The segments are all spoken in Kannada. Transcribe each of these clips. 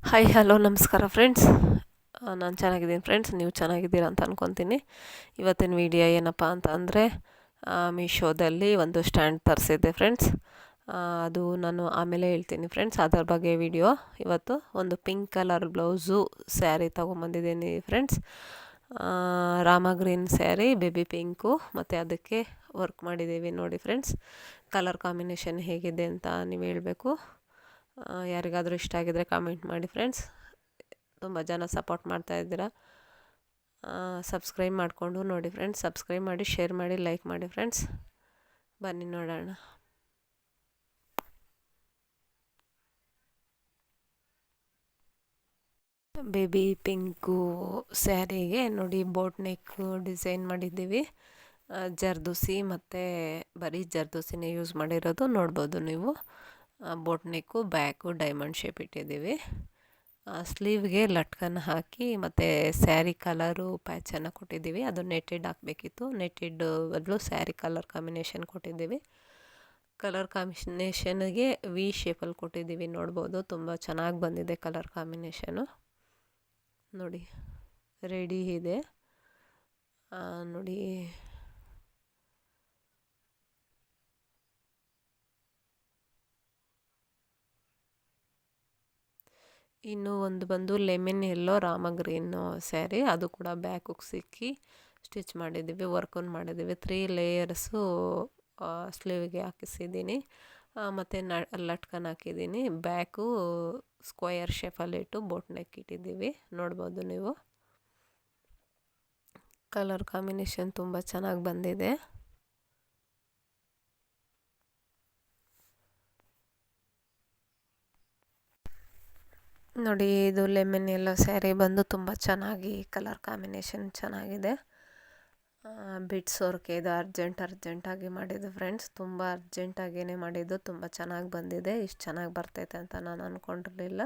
ಹಾಯ್ ಹಲೋ ನಮಸ್ಕಾರ ಫ್ರೆಂಡ್ಸ್. ನಾನು ಚೆನ್ನಾಗಿದ್ದೀನಿ ಫ್ರೆಂಡ್ಸ್, ನೀವು ಚೆನ್ನಾಗಿದ್ದೀರಾ ಅಂತ ಅಂದ್ಕೊತೀನಿ. ಇವತ್ತಿನ ವಿಡಿಯೋ ಏನಪ್ಪ ಅಂತ ಅಂದರೆ ಮೀಶೋದಲ್ಲಿ ಒಂದು ಸ್ಟ್ಯಾಂಡ್ ತರಿಸಿದ್ದೆ ಫ್ರೆಂಡ್ಸ್. ಅದು ನಾನು ಆಮೇಲೆ ಹೇಳ್ತೀನಿ ಫ್ರೆಂಡ್ಸ್, ಅದರ ಬಗ್ಗೆ ವಿಡಿಯೋ. ಇವತ್ತು ಒಂದು ಪಿಂಕ್ ಕಲರ್ ಬ್ಲೌಸು ಸ್ಯಾರಿ ತೊಗೊಂಬಂದಿದ್ದೀನಿ friends. Rama green sari, baby pink, ಮತ್ತು ಅದಕ್ಕೆ ವರ್ಕ್ ಮಾಡಿದ್ದೀವಿ ನೋಡಿ ಫ್ರೆಂಡ್ಸ್. ಕಲರ್ ಕಾಂಬಿನೇಷನ್ ಹೇಗಿದೆ ಅಂತ ನೀವು ಹೇಳಬೇಕು. ಯಾರಿಗಾದರೂ ಇಷ್ಟ ಆಗಿದರೆ ಕಾಮೆಂಟ್ ಮಾಡಿ ಫ್ರೆಂಡ್ಸ್. ತುಂಬ ಜನ ಸಪೋರ್ಟ್ ಮಾಡ್ತಾಯಿದ್ದೀರಾ. ಸಬ್ಸ್ಕ್ರೈಬ್ ಮಾಡಿಕೊಂಡು ನೋಡಿ ಫ್ರೆಂಡ್ಸ್. ಸಬ್ಸ್ಕ್ರೈಬ್ ಮಾಡಿ, ಶೇರ್ ಮಾಡಿ, ಲೈಕ್ ಮಾಡಿ ಫ್ರೆಂಡ್ಸ್. ಬನ್ನಿ ನೋಡೋಣ. ಬೇಬಿ ಪಿಂಕು ಸ್ಯಾರಿಗೆ ನೋಡಿ ಬೋಟ್ ನೆಕ್ ಡಿಸೈನ್ ಮಾಡಿದ್ದೀವಿ. ಜರ್ದೋಸಿ ಮತ್ತು ಬರೀ ಜರ್ದೋಸಿನೇ ಯೂಸ್ ಮಾಡಿರೋದು ನೋಡ್ಬೋದು ನೀವು. ಬೋಟ್ ನೆಕ್ಕು, ಬ್ಯಾಕು ಡೈಮಂಡ್ ಶೇಪ್ ಇಟ್ಟಿದ್ದೀವಿ. ಸ್ಲೀವ್ಗೆ ಲಟ್ಕನ್ ಹಾಕಿ ಮತ್ತು ಸ್ಯಾರಿ ಕಲರು ಪ್ಯಾಚನ್ನು ಕೊಟ್ಟಿದ್ದೀವಿ. ಅದು ನೆಟೆಡ್ ಹಾಕಬೇಕಿತ್ತು. ನೆಟೆಡ್ ಬದಲು ಸ್ಯಾರಿ ಕಲರ್ ಕಾಂಬಿನೇಷನ್ ಕೊಟ್ಟಿದ್ದೀವಿ. ಕಲರ್ ಕಾಂಬಿನೇಷನ್ಗೆ ವಿ ಶೇಪಲ್ಲಿ ಕೊಟ್ಟಿದ್ದೀವಿ ನೋಡ್ಬೋದು. ತುಂಬ ಚೆನ್ನಾಗಿ ಬಂದಿದೆ ಕಲರ್ ಕಾಂಬಿನೇಷನು. ನೋಡಿ ರೆಡಿ ಇದೆ ನೋಡಿ. ಇನ್ನೂ ಒಂದು ಬಂದು ಲೆಮನ್ ಎಲ್ಲೋ ರಾಮ ಗ್ರೀನು ಸ್ಯಾರಿ, ಅದು ಕೂಡ ಬ್ಯಾಕ್ ಹುಕ್ ಸಿಕ್ಕಿ ಸ್ಟಿಚ್ ಮಾಡಿದ್ದೀವಿ, ವರ್ಕನ್ನು ಮಾಡಿದ್ದೀವಿ. 3 ಲೇಯರ್ಸು ಸ್ಲೀವ್ಗೆ ಹಾಕಿಸಿದ್ದೀನಿ ಮತ್ತು ಲಟ್ಕನ್ ಹಾಕಿದ್ದೀನಿ. ಬ್ಯಾಕು ಸ್ಕ್ವಯರ್ ಶೇಪಲ್ಲಿಟ್ಟು ಬೋಟ್ ನೆಕ್ ಇಟ್ಟಿದ್ದೀವಿ ನೋಡ್ಬೋದು ನೀವು. ಕಲರ್ ಕಾಂಬಿನೇಷನ್ ತುಂಬ ಚೆನ್ನಾಗಿ ಬಂದಿದೆ. ನೋಡಿ, ಇದು ಲೆಮನ್ ಎಲ್ಲೋ ಸ್ಯಾರಿ ಬಂದು ತುಂಬ ಚೆನ್ನಾಗಿ ಕಲರ್ ಕಾಂಬಿನೇಷನ್ ಚೆನ್ನಾಗಿದೆ. ಬಿಟ್ಸ್ ವರ್ಕ್ ಇದು ಅರ್ಜೆಂಟಾಗಿ ಮಾಡಿದ್ದು ಫ್ರೆಂಡ್ಸ್. ತುಂಬ ಅರ್ಜೆಂಟಾಗಿಯೇ ಮಾಡಿದ್ದು. ತುಂಬ ಚೆನ್ನಾಗಿ ಬಂದಿದೆ. ಇಷ್ಟು ಚೆನ್ನಾಗಿ ಬರ್ತೈತೆ ಅಂತ ನಾನು ಅಂದ್ಕೊಂಡಿರಲಿಲ್ಲ.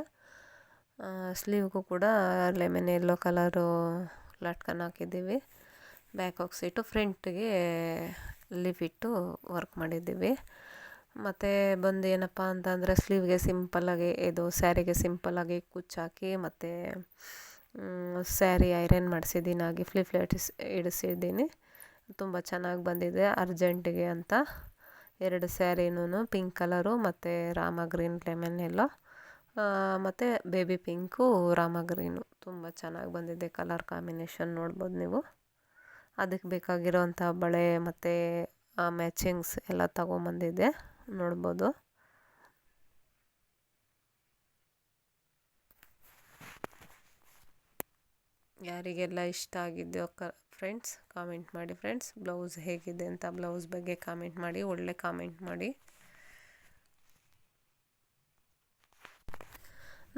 ಸ್ಲೀವ್ಗೂ ಕೂಡ ಲೆಮನ್ ಎಲ್ಲೋ ಕಲರು ಲಟ್ಕನ್ ಹಾಕಿದ್ದೀವಿ. ಬ್ಯಾಕ್ ಹಾಕ್ಸಿಟ್ಟು ಫ್ರಂಟ್ಗೆ ಲೀಫ್ ಇಟ್ಟು ವರ್ಕ್ ಮಾಡಿದ್ದೀವಿ. ಮತ್ತು ಬಂದು ಏನಪ್ಪ ಅಂತಂದರೆ ಸ್ಲೀವ್ಗೆ ಸಿಂಪಲ್ಲಾಗಿ, ಇದು ಸ್ಯಾರಿಗೆ ಸಿಂಪಲ್ಲಾಗಿ ಕುಚ್ಚಾಕಿ ಮತ್ತು ಸ್ಯಾರಿ ಐರನ್ ಮಾಡಿಸಿದ್ದೀನಿ. ಆಗಿ ಫ್ಲೇಟ್ಸ್ ಇಡಿಸಿದ್ದೀನಿ. ತುಂಬ ಚೆನ್ನಾಗಿ ಬಂದಿದೆ. ಅರ್ಜೆಂಟಿಗೆ ಅಂತ 2 ಸ್ಯಾರಿನೂ ಪಿಂಕ್ ಕಲರು ಮತ್ತು ರಾಮ ಗ್ರೀನ್ ಲೆಮನ್ ಎಲ್ಲೋ ಮತ್ತು ಬೇಬಿ ಪಿಂಕು ರಾಮ ಗ್ರೀನು ತುಂಬ ಚೆನ್ನಾಗಿ ಬಂದಿದೆ. ಕಲರ್ ಕಾಂಬಿನೇಷನ್ ನೋಡ್ಬೋದು ನೀವು. ಅದಕ್ಕೆ ಬೇಕಾಗಿರೋವಂಥ ಬಳೆ ಮತ್ತು ಮ್ಯಾಚಿಂಗ್ಸ್ ಎಲ್ಲ ತೊಗೊಂಬಂದಿದ್ದೆ ನೋಡ್ಬೋದು. ಯಾರಿಗೆಲ್ಲ ಇಷ್ಟ ಆಗಿದೆಯೋ ಫ್ರೆಂಡ್ಸ್ ಕಾಮೆಂಟ್ ಮಾಡಿ ಫ್ರೆಂಡ್ಸ್. ಬ್ಲೌಸ್ ಹೇಗಿದೆ ಅಂತ ಬ್ಲೌಸ್ ಬಗ್ಗೆ ಕಾಮೆಂಟ್ ಮಾಡಿ, ಒಳ್ಳೆ ಕಾಮೆಂಟ್ ಮಾಡಿ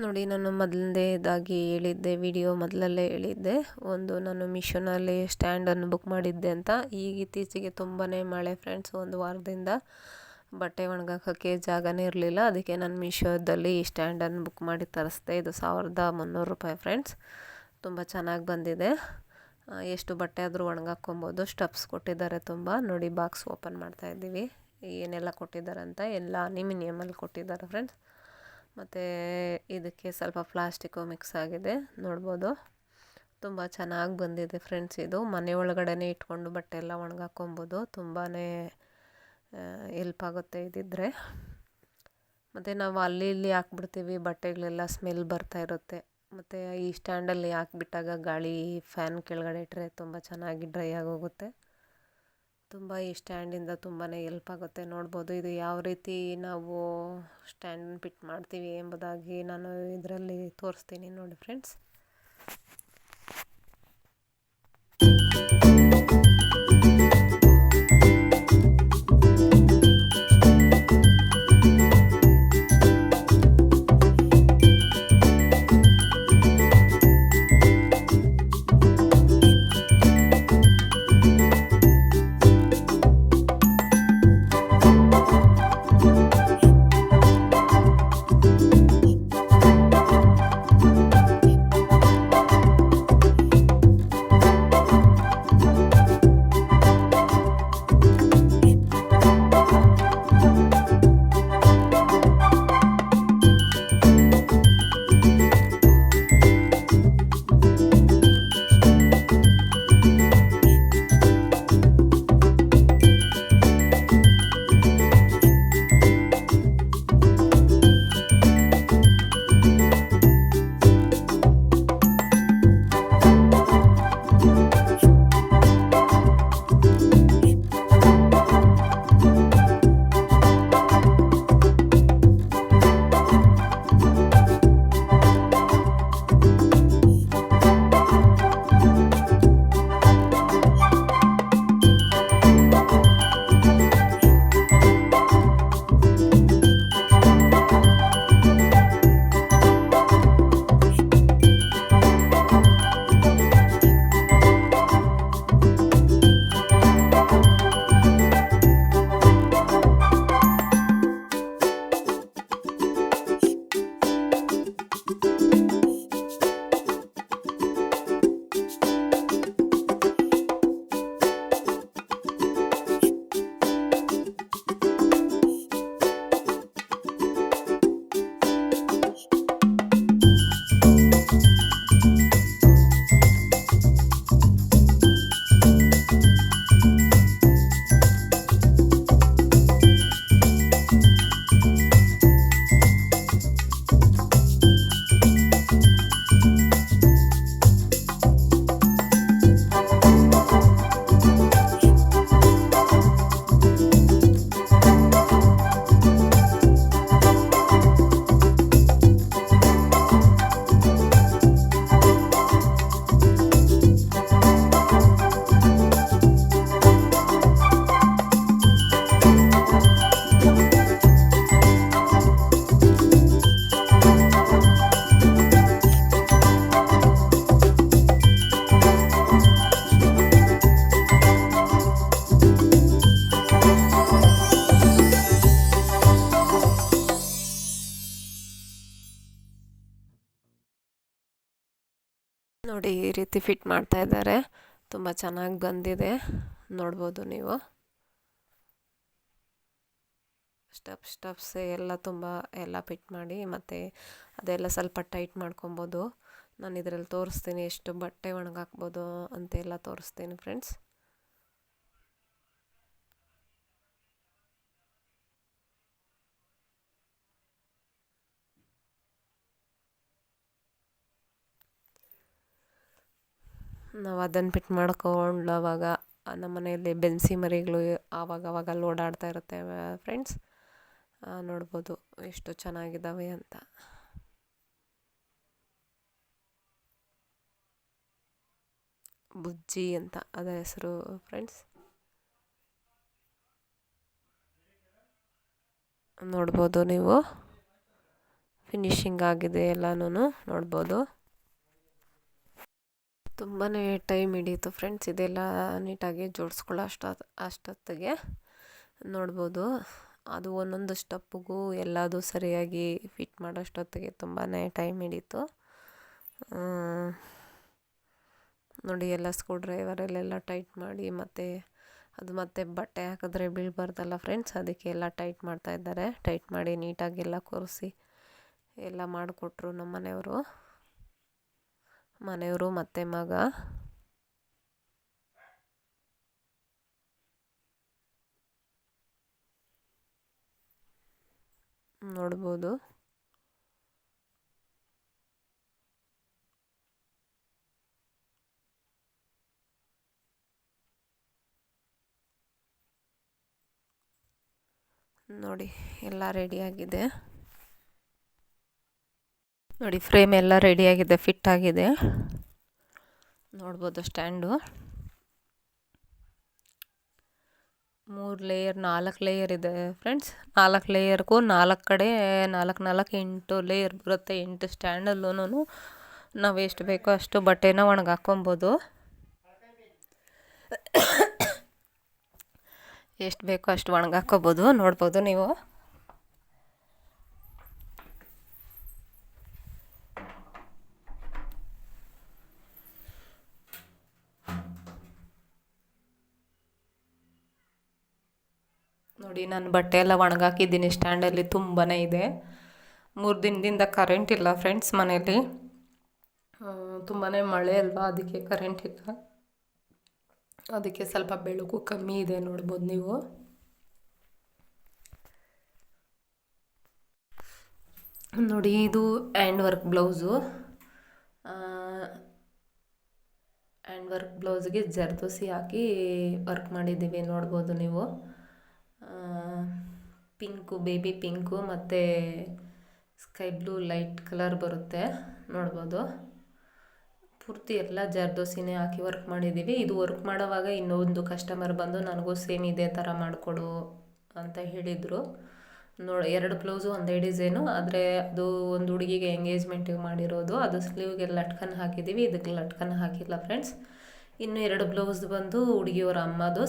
ನೋಡಿ. ನಾನು ಮೊದಲನೇದಾಗಿ ಹೇಳಿದ್ದೆ, ವಿಡಿಯೋ ಮೊದಲಲ್ಲೇ ಹೇಳಿದ್ದೆ, ಒಂದು ನಾನು ಮೀಶೋನಲ್ಲಿ ಸ್ಟ್ಯಾಂಡನ್ನು ಬುಕ್ ಮಾಡಿದ್ದೆ ಅಂತ. ಈಗ ಇತ್ತೀಚೆಗೆ ತುಂಬಾ ಮಳೆ ಫ್ರೆಂಡ್ಸ್. ಒಂದು ವಾರದಿಂದ ಬಟ್ಟೆ ಒಣಗಾಕೋಕ್ಕೆ ಜಾಗನೇ ಇರಲಿಲ್ಲ. ಅದಕ್ಕೆ ನಾನು ಮೀಶೋದಲ್ಲಿ ಈ ಸ್ಟ್ಯಾಂಡನ್ನು ಬುಕ್ ಮಾಡಿ ತರಿಸ್ದೆ. ಇದು 1300 ರೂಪಾಯಿ ಫ್ರೆಂಡ್ಸ್. ತುಂಬ ಚೆನ್ನಾಗಿ ಬಂದಿದೆ. ಎಷ್ಟು ಬಟ್ಟೆ ಆದರೂ ಒಣಗಾಕ್ಕೊಬೋದು. ಸ್ಟಫ್ಸ್ ಕೊಟ್ಟಿದ್ದಾರೆ ತುಂಬ. ನೋಡಿ, ಬಾಕ್ಸ್ ಓಪನ್ ಮಾಡ್ತಾಯಿದ್ದೀವಿ. ಏನೆಲ್ಲ ಕೊಟ್ಟಿದ್ದಾರೆ ಅಂತ. ಎಲ್ಲ ಅಲ್ಯೂಮಿನಿಯಮಲ್ಲಿ ಕೊಟ್ಟಿದ್ದಾರೆ ಫ್ರೆಂಡ್ಸ್. ಮತ್ತು ಇದಕ್ಕೆ ಸ್ವಲ್ಪ ಪ್ಲಾಸ್ಟಿಕ್ಕು ಮಿಕ್ಸ್ ಆಗಿದೆ ನೋಡ್ಬೋದು. ತುಂಬ ಚೆನ್ನಾಗಿ ಬಂದಿದೆ ಫ್ರೆಂಡ್ಸ್. ಇದು ಮನೆ ಒಳಗಡೆ ಇಟ್ಕೊಂಡು ಬಟ್ಟೆ ಎಲ್ಲ ಒಣಗಾಕ್ಕೊಬೋದು. ತುಂಬಾ ಹೆಲ್ಪ್ ಆಗುತ್ತೆ ಇದಿದ್ದರೆ. ಮತ್ತು ನಾವು ಅಲ್ಲಿ ಇಲ್ಲಿ ಹಾಕ್ಬಿಡ್ತೀವಿ, ಬಟ್ಟೆಗಳೆಲ್ಲ ಸ್ಮೆಲ್ ಬರ್ತಾ ಇರುತ್ತೆ. ಮತ್ತು ಈ ಸ್ಟ್ಯಾಂಡಲ್ಲಿ ಹಾಕ್ಬಿಟ್ಟಾಗ ಗಾಳಿ ಫ್ಯಾನ್ ಕೆಳಗಡೆ ಇಟ್ಟರೆ ತುಂಬ ಚೆನ್ನಾಗಿ ಡ್ರೈ ಆಗೋಗುತ್ತೆ. ತುಂಬ ಈ ಸ್ಟ್ಯಾಂಡಿಂದ ತುಂಬಾ ಹೆಲ್ಪ್ ಆಗುತ್ತೆ ನೋಡ್ಬೋದು. ಇದು ಯಾವ ರೀತಿ ನಾವು ಸ್ಟ್ಯಾಂಡ್ ಫಿಟ್ ಮಾಡ್ತೀವಿ ಎಂಬುದಾಗಿ ನಾನು ಇದರಲ್ಲಿ ತೋರಿಸ್ತೀನಿ ನೋಡಿ ಫ್ರೆಂಡ್ಸ್. ನೋಡಿ ಈ ರೀತಿ ಫಿಟ್ ಮಾಡ್ತಾ ಇದ್ದಾರೆ. ತುಂಬ ಚೆನ್ನಾಗಿ ಬಂದಿದೆ, ನೋಡ್ಬೋದು ನೀವು. ಸ್ಟೆಪ್ಸ್ ಎಲ್ಲ ತುಂಬ ಎಲ್ಲ ಫಿಟ್ ಮಾಡಿ ಮತ್ತು ಅದೆಲ್ಲ ಸ್ವಲ್ಪ ಟೈಟ್ ಮಾಡ್ಕೊಬೋದು. ನಾನು ಇದರಲ್ಲಿ ತೋರಿಸ್ತೀನಿ ಎಷ್ಟು ಬಟ್ಟೆ ಒಣಗಾಕ್ಬೋದು ಅಂತೆಲ್ಲ ತೋರಿಸ್ತೀನಿ ಫ್ರೆಂಡ್ಸ್. ನಾವು ಅದನ್ನು ಫಿಟ್ ಮಾಡ್ಕೊಂಡು ಅವಾಗ ನಮ್ಮ ಮನೆಯಲ್ಲಿ ಬೆನ್ಸಿ ಮರಿಗಳು ಆವಾಗವಾಗ ಓಡಾಡ್ತಾ ಇರುತ್ತೆ ಫ್ರೆಂಡ್ಸ್. ನೋಡ್ಬೋದು ಎಷ್ಟು ಚೆನ್ನಾಗಿದ್ದಾವೆ ಅಂತ. ಬುಜ್ಜಿ ಅಂತ ಅದರ ಹೆಸರು ಫ್ರೆಂಡ್ಸ್. ನೋಡ್ಬೋದು ನೀವು, ಫಿನಿಶಿಂಗ್ ಆಗಿದೆ ಎಲ್ಲನೂ ನೋಡ್ಬೋದು. ತುಂಬಾ ಟೈಮ್ ಹಿಡೀತು ಫ್ರೆಂಡ್ಸ್ ಇದೆಲ್ಲ ನೀಟಾಗಿ ಜೋಡಿಸ್ಕೊಳ್ಳೋ ಅಷ್ಟೊತ್ತಿಗೆ. ನೋಡ್ಬೋದು ಅದು ಒಂದೊಂದು ಸ್ಟೆಪ್ಪಿಗೂ ಎಲ್ಲದು ಸರಿಯಾಗಿ ಫಿಟ್ ಮಾಡೋಷ್ಟೊತ್ತಿಗೆ ತುಂಬಾ ಟೈಮ್ ಹಿಡೀತು. ನೋಡಿ ಎಲ್ಲ ಸ್ಕ್ರೂ ಡ್ರೈವರಲ್ಲೆಲ್ಲ ಟೈಟ್ ಮಾಡಿ ಮತ್ತೆ ಬಟ್ಟೆ ಹಾಕಿದ್ರೆ ಬೀಳಬಾರ್ದಲ್ಲ ಫ್ರೆಂಡ್ಸ್, ಅದಕ್ಕೆ ಎಲ್ಲ ಟೈಟ್ ಮಾಡ್ತಾ ಇದ್ದಾರೆ. ಟೈಟ್ ಮಾಡಿ ನೀಟಾಗೆಲ್ಲ ಕೂರಿಸಿ ಎಲ್ಲ ಮಾಡಿಕೊಟ್ರು ನಮ್ಮ ಮನೆಯವರು ಮತ್ತು ಮಗ. ನೋಡ್ಬೋದು ನೋಡಿ ಎಲ್ಲ ರೆಡಿಯಾಗಿದೆ. ನೋಡಿ ಫ್ರೇಮ್ ಎಲ್ಲ ರೆಡಿಯಾಗಿದೆ, ಫಿಟ್ ಆಗಿದೆ. ನೋಡ್ಬೋದು ಸ್ಟ್ಯಾಂಡು 3 ಲೇಯರ್ 4 ಲೇಯರ್ ಇದೆ ಫ್ರೆಂಡ್ಸ್. 4 ಲೇಯರ್ಗೂ 4 ಕಡೆ 4 8 ಲೇಯರ್ ಬರುತ್ತೆ. 8 ಸ್ಟ್ಯಾಂಡಲ್ಲೂ ನಾವು ಎಷ್ಟು ಬೇಕೋ ಅಷ್ಟು ಬಟ್ಟೆನ ಒಣಗಾಕ್ಕೊಬೋದು. ಎಷ್ಟು ಬೇಕೋ ಅಷ್ಟು ಒಣಗಾಕ್ಕೊಬೋದು. ನೋಡ್ಬೋದು ನೀವು. ನೋಡಿ ನಾನು ಬಟ್ಟೆ ಎಲ್ಲ ಒಣಗಾಕಿದ್ದೀನಿ ಸ್ಟ್ಯಾಂಡಲ್ಲಿ. ತುಂಬಾ ಇದೆ. 3 ದಿನದಿಂದ ಕರೆಂಟ್ ಇಲ್ಲ ಫ್ರೆಂಡ್ಸ್ ಮನೇಲಿ. ತುಂಬಾ ಮಳೆ ಅಲ್ವಾ, ಅದಕ್ಕೆ ಕರೆಂಟ್ ಇಲ್ಲ. ಅದಕ್ಕೆ ಸ್ವಲ್ಪ ಬೆಳಕು ಕಮ್ಮಿ ಇದೆ, ನೋಡ್ಬೋದು ನೀವು. ನೋಡಿ ಇದು hand work blouse. Hand work ಬ್ಲೌಸ್ಗೆ ಜರ್ದೋಸಿ ಹಾಕಿ ವರ್ಕ್ ಮಾಡಿದ್ದೀವಿ, ನೋಡ್ಬೋದು ನೀವು. ಪಿಂಕು, ಬೇಬಿ ಪಿಂಕು ಮತ್ತು ಸ್ಕೈ ಬ್ಲೂ ಲೈಟ್ ಕಲರ್ ಬರುತ್ತೆ, ನೋಡ್ಬೋದು. ಪೂರ್ತಿ ಎಲ್ಲ ಜರ್ದೋಸಿನೇ ಹಾಕಿ ವರ್ಕ್ ಮಾಡಿದ್ದೀವಿ. ಇದು ವರ್ಕ್ ಮಾಡೋವಾಗ ಇನ್ನೊಂದು ಕಸ್ಟಮರ್ ಬಂದು ನನಗೂ ಸೇಮ್ ಇದೇ ಥರ ಮಾಡಿಕೊಡು ಅಂತ ಹೇಳಿದರು. 2 ಬ್ಲೌಸು ಒಂದೇ ಡಿಸೈನು, ಆದರೆ ಅದು ಒಂದು ಹುಡುಗಿಗೆ ಎಂಗೇಜ್ಮೆಂಟಿಗೆ ಮಾಡಿರೋದು. ಅದು ಸ್ಲೀವ್ಗೆ ಲಟ್ಕನ್ ಹಾಕಿದ್ದೀವಿ, ಇದಕ್ಕೆ ಲಟ್ಕನ್ ಹಾಕಿಲ್ಲ ಫ್ರೆಂಡ್ಸ್. ಇನ್ನು 2 ಬ್ಲೌಸ್ ಬಂದು ಹುಡುಗಿಯವರ ಅಮ್ಮದು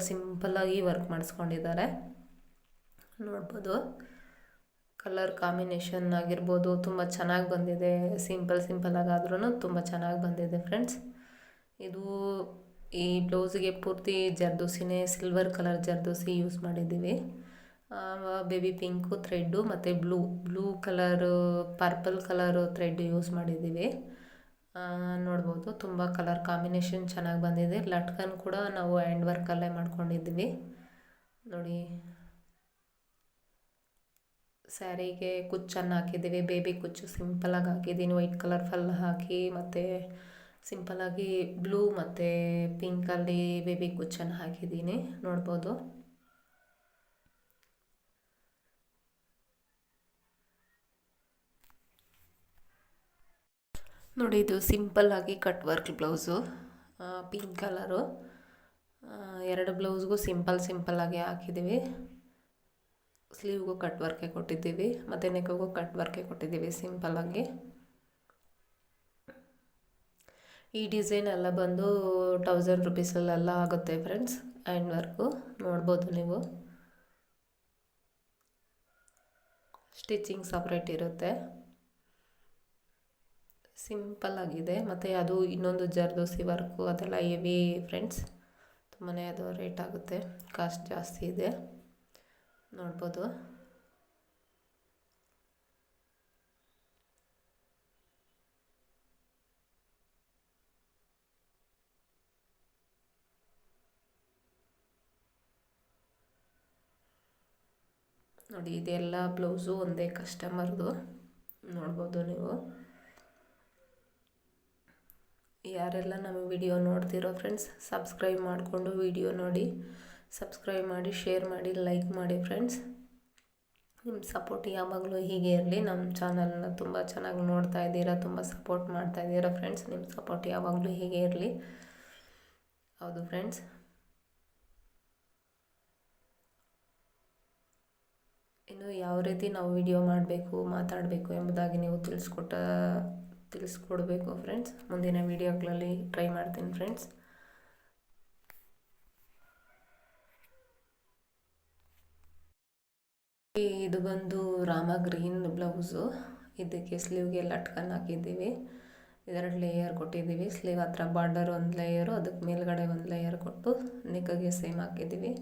ಸಿಂಪಲ್ಲಾಗಿ ವರ್ಕ್ ಮಾಡಿಸ್ಕೊಂಡಿದ್ದಾರೆ, ನೋಡ್ಬೋದು. ಕಲರ್ ಕಾಂಬಿನೇಷನ್ ಆಗಿರ್ಬೋದು ತುಂಬ ಚೆನ್ನಾಗಿ ಬಂದಿದೆ. ಸಿಂಪಲ್ಲಾಗಾದ್ರೂ ತುಂಬ ಚೆನ್ನಾಗಿ ಬಂದಿದೆ ಫ್ರೆಂಡ್ಸ್. ಇದು ಈ ಬ್ಲೌಸಿಗೆ ಪೂರ್ತಿ ಜರ್ದೋಸಿನೇ, ಸಿಲ್ವರ್ ಕಲರ್ ಜರ್ದೋಸಿ ಯೂಸ್ ಮಾಡಿದ್ದೀವಿ. ಬೇಬಿ ಪಿಂಕು ಥ್ರೆಡ್ಡು ಮತ್ತು blue colour, purple colour thread use ಮಾಡಿದ್ದೀವಿ, ನೋಡ್ಬೋದು. ತುಂಬ ಕಲರ್ ಕಾಂಬಿನೇಷನ್ ಚೆನ್ನಾಗಿ ಬಂದಿದೆ. ಲಟ್ಕನ್ ಕೂಡ ನಾವು ಹ್ಯಾಂಡ್ ವರ್ಕಲ್ಲೇ ಮಾಡ್ಕೊಂಡಿದ್ದೀವಿ. ನೋಡಿ ಸ್ಯಾರಿಗೆ ಕುಚ್ಚನ್ನು ಹಾಕಿದ್ದೀವಿ. ಬೇಬಿ ಕುಚ್ಚು ಸಿಂಪಲಾಗಿ ಹಾಕಿದ್ದೀನಿ, ವೈಟ್ ಕಲರ್ ಫಲ್ ಹಾಕಿ. ಮತ್ತು ಸಿಂಪಲ್ಲಾಗಿ ಬ್ಲೂ ಮತ್ತು ಪಿಂಕಲ್ಲಿ ಬೇಬಿ ಕುಚ್ಚನ್ನು ಹಾಕಿದ್ದೀನಿ, ನೋಡ್ಬೋದು. ನೋಡಿ ಇದು ಸಿಂಪಲ್ಲಾಗಿ cut work blouse, pink colour. 2 ಬ್ಲೌಸ್ಗೂ ಸಿಂಪಲ್ಲಾಗಿ ಹಾಕಿದ್ದೀವಿ. ಸ್ಲೀವ್ಗೂ ಕಟ್ ವರ್ಕೆ ಕೊಟ್ಟಿದ್ದೀವಿ ಮತ್ತು ನೆಕ್ಗೂ ಕಟ್ ವರ್ಕೆ ಕೊಟ್ಟಿದ್ದೀವಿ ಸಿಂಪಲ್ಲಾಗಿ. ಈ ಡಿಸೈನ್ ಎಲ್ಲ ಬಂದು 1000 ರುಪೀಸಲ್ಲೆಲ್ಲ ಆಗುತ್ತೆ ಫ್ರೆಂಡ್ಸ್, ಹ್ಯಾಂಡ್ ವರ್ಕು, ನೋಡ್ಬೋದು ನೀವು. ಸ್ಟಿಚಿಂಗ್ ಸಪ್ರೇಟ್ ಇರುತ್ತೆ. ಸಿಂಪಲ್ ಆಗಿದೆ. ಮತ್ತು ಅದು ಇನ್ನೊಂದು ಜರ್ದೋಸಿ ವರ್ಕು ಅದೆಲ್ಲ ಹೆವಿ ಫ್ರೆಂಡ್ಸ್, ತುಂಬಾ ಅದು ರೇಟ್ ಆಗುತ್ತೆ, ಕಾಸ್ಟ್ ಜಾಸ್ತಿ ಇದೆ ನೋಡ್ಬೋದು. ನೋಡಿ ಇದೆಲ್ಲ ಬ್ಲೌಸು ಒಂದೇ ಕಸ್ಟಮರ್ದು ನೋಡ್ಬೋದು ನೀವು. ಯಾರೆಲ್ಲ ನಮ್ಮ ವಿಡಿಯೋ ನೋಡ್ತಿರೋ ಫ್ರೆಂಡ್ಸ್ ಸಬ್ಸ್ಕ್ರೈಬ್ ಮಾಡಿಕೊಂಡು ವಿಡಿಯೋ ನೋಡಿ, ಸಬ್ಸ್ಕ್ರೈಬ್ ಮಾಡಿ, ಶೇರ್ ಮಾಡಿ, ಲೈಕ್ ಮಾಡಿ ಫ್ರೆಂಡ್ಸ್. ನಿಮ್ಮ ಸಪೋರ್ಟ್ ಯಾವಾಗಲೂ ಹೀಗೆ ಇರಲಿ. ನಮ್ಮ ಚಾನಲ್ನ ತುಂಬ ಚೆನ್ನಾಗಿ ನೋಡ್ತಾ ಇದ್ದೀರಾ, ತುಂಬ ಸಪೋರ್ಟ್ ಮಾಡ್ತಾ ಇದ್ದೀರಾ ಫ್ರೆಂಡ್ಸ್. ನಿಮ್ಮ ಸಪೋರ್ಟ್ ಯಾವಾಗಲೂ ಹೀಗೆ ಇರಲಿ. ಹೌದು ಫ್ರೆಂಡ್ಸ್, ಇನ್ನು ಯಾವ ರೀತಿ ನಾವು ವಿಡಿಯೋ ಮಾಡಬೇಕು, ಮಾತಾಡಬೇಕು ಎಂಬುದಾಗಿ ನೀವು ತಿಳಿಸ್ಕೊಡ್ಬೇಕು ಫ್ರೆಂಡ್ಸ್. ಮುಂದಿನ ವಿಡಿಯೋಗಳಲ್ಲಿ ಟ್ರೈ ಮಾಡ್ತೀನಿ ಫ್ರೆಂಡ್ಸ್. ಇದು ಬಂದು ರಾಮ ಗ್ರೀನ್ ಬ್ಲೌಸು. ಇದಕ್ಕೆ ಸ್ಲೀವ್ಗೆ ಲಟ್ಕನ್ ಹಾಕಿದ್ದೀವಿ, 2 ಲೇಯರ್ ಕೊಟ್ಟಿದ್ದೀವಿ. ಸ್ಲೀವ್ ಹತ್ರ ಬಾರ್ಡರ್ 1 ಲೇಯರು, ಅದಕ್ಕೆ ಮೇಲ್ಗಡೆ 1 ಲೇಯರ್ ಕೊಟ್ಟು ನೆಕ್ಗೆ ಸೇಮ್ ಹಾಕಿದ್ದೀವಿ.